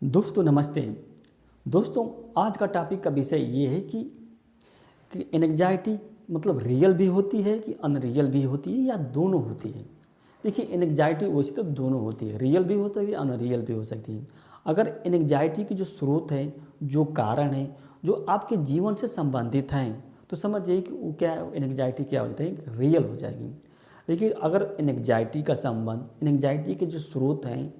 दोस्तों नमस्ते। दोस्तों आज का टॉपिक का विषय ये है कि एंग्जाइटी मतलब रियल भी होती है कि अनरियल भी होती है या दोनों होती है। देखिए एंग्जाइटी वैसे तो दोनों होती है, रियल भी हो सकती है, अनरियल भी हो सकती है। अगर एंग्जाइटी की जो स्रोत है, जो कारण है, जो आपके जीवन से संबंधित हैं, तो समझिए कि वो क्या एंग्जाइटी क्या हो जाता है, रियल हो जाएगी। लेकिन अगर एंग्जाइटी का संबंध, एंग्जाइटी के जो स्रोत हैं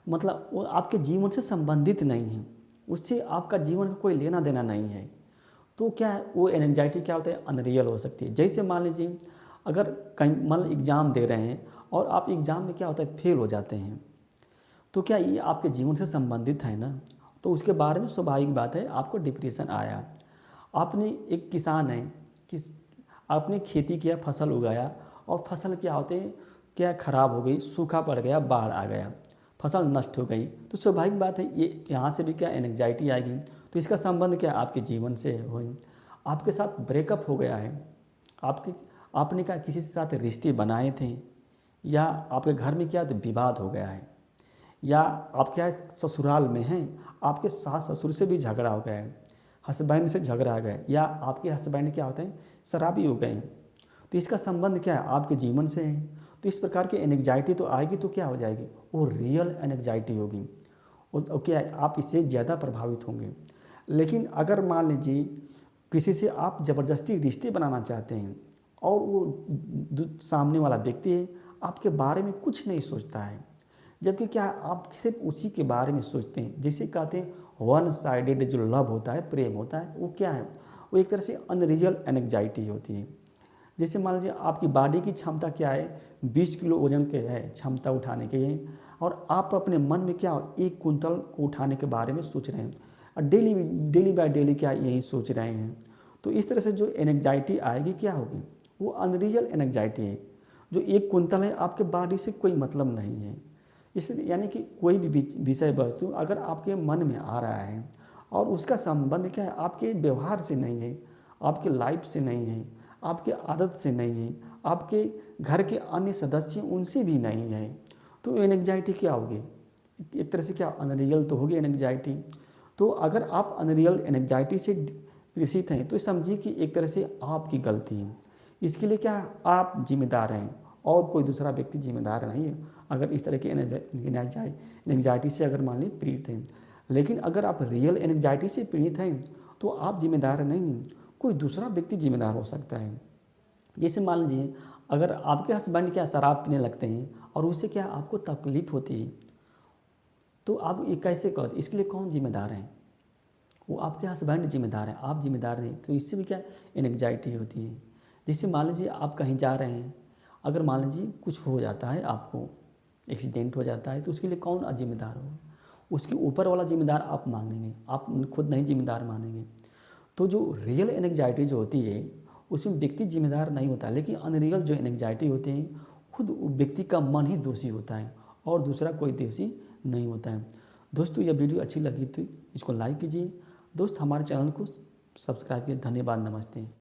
मतलब वो आपके जीवन से संबंधित नहीं है, उससे आपका जीवन का कोई लेना देना नहीं है, तो क्या है वो एंग्जाइटी क्या होता है, अनरियल हो सकती है। जैसे मान लीजिए अगर कहीं मान एग्ज़ाम दे रहे हैं और आप एग्ज़ाम में क्या होता है फेल हो जाते हैं, तो क्या ये आपके जीवन से संबंधित है ना, तो उसके बारे में स्वाभाविक बात है आपको डिप्रेशन आया। आपने एक किसान है, किस आपने खेती किया, फसल उगाया और फसल क्या होते हैं, क्या ख़राब हो गई, सूखा पड़ गया, बाढ़ आ गया, फसल नष्ट हो गई, तो स्वाभाविक बात है ये यहाँ से भी क्या एंग्जाइटी आएगी। तो इसका संबंध क्या आपके जीवन से हो, आपके साथ ब्रेकअप हो गया है, आपके आपने क्या किसी के साथ रिश्ते बनाए थे, या आपके घर में क्या तो विवाद हो गया है, या आप क्या ससुराल में हैं, आपके सास ससुर से भी झगड़ा हो गया है, हस्बैंड से झगड़ा हो गया है, या आपके हस्बैंड क्या होते हैं शराबी हो गए हैं, तो इसका संबंध क्या है आपके जीवन से है। तो इस प्रकार की एंग्जाइटी तो आएगी, तो क्या हो जाएगी वो रियल एंग्जाइटी होगी और क्या है आप इससे ज़्यादा प्रभावित होंगे। लेकिन अगर मान लीजिए किसी से आप ज़बरदस्ती रिश्ते बनाना चाहते हैं और वो सामने वाला व्यक्ति है आपके बारे में कुछ नहीं सोचता है, जबकि क्या है आप सिर्फ उसी के बारे में सोचते हैं, जैसे कहते हैं वन साइडेड जो लव होता है, प्रेम होता है, वो क्या है वो एक तरह से अनरियल एंग्जाइटी होती है। जैसे मान लीजिए आपकी बॉडी की क्षमता क्या है, 20 किलो वजन के है क्षमता उठाने के लिए, और आप अपने मन में क्या 1 कुंतल को उठाने के बारे में सोच रहे हैं और डेली डेली बाय डेली क्या यही सोच रहे हैं, तो इस तरह से जो एंग्जाइटी आएगी क्या होगी वो अनरियल एंग्जाइटी है। जो 1 कुंतल है आपके बॉडी से कोई मतलब नहीं है। इसलिए यानी कि कोई भी विषय वस्तु अगर आपके मन में आ रहा है और उसका संबंध क्या है आपके व्यवहार से नहीं है, आपके लाइफ से नहीं है, आपके आदत से नहीं है, आपके घर के अन्य सदस्य उनसे भी नहीं है, तो एंग्जाइटी क्या होगी, एक तरह से क्या अनरियल तो होगी एंग्जाइटी। तो अगर आप अनरियल एंग्जाइटी से ग्रसित हैं तो समझिए कि एक तरह से आपकी गलती है, इसके लिए क्या आप जिम्मेदार हैं और कोई दूसरा व्यक्ति जिम्मेदार नहीं है अगर इस तरह की एंग्जाइटी से अगर मान लीजिए पीड़ित हैं। लेकिन अगर आप रियल एंग्जाइटी से पीड़ित हैं तो आप जिम्मेदार नहीं हैं, कोई दूसरा व्यक्ति जिम्मेदार हो सकता है। जैसे मान लीजिए अगर आपके हस्बैंड क्या शराब पीने लगते हैं और उससे क्या आपको तकलीफ़ होती है, तो आप ये कैसे कर, इसके लिए कौन जिम्मेदार है, वो आपके हस्बैंड जिम्मेदार हैं, आप जिम्मेदार नहीं, तो इससे भी क्या एंग्जाइटी होती है। जैसे मान लीजिए आप कहीं जा रहे हैं, अगर मान लीजिए कुछ हो जाता है, आपको एक्सीडेंट हो जाता है, तो उसके लिए कौन जिम्मेदार होगा, उसके ऊपर वाला जिम्मेदार आप मानेंगे, आप खुद नहीं जिम्मेदार मानेंगे। तो जो रियल एंग्जाइटी जो होती है उसमें व्यक्ति जिम्मेदार नहीं होता, लेकिन अनरियल जो एंग्जाइटी होती है खुद व्यक्ति का मन ही दोषी होता है और दूसरा कोई दोषी नहीं होता है। दोस्तों यह वीडियो अच्छी लगी तो इसको लाइक कीजिए, दोस्त हमारे चैनल को सब्सक्राइब कीजिए। धन्यवाद, नमस्ते।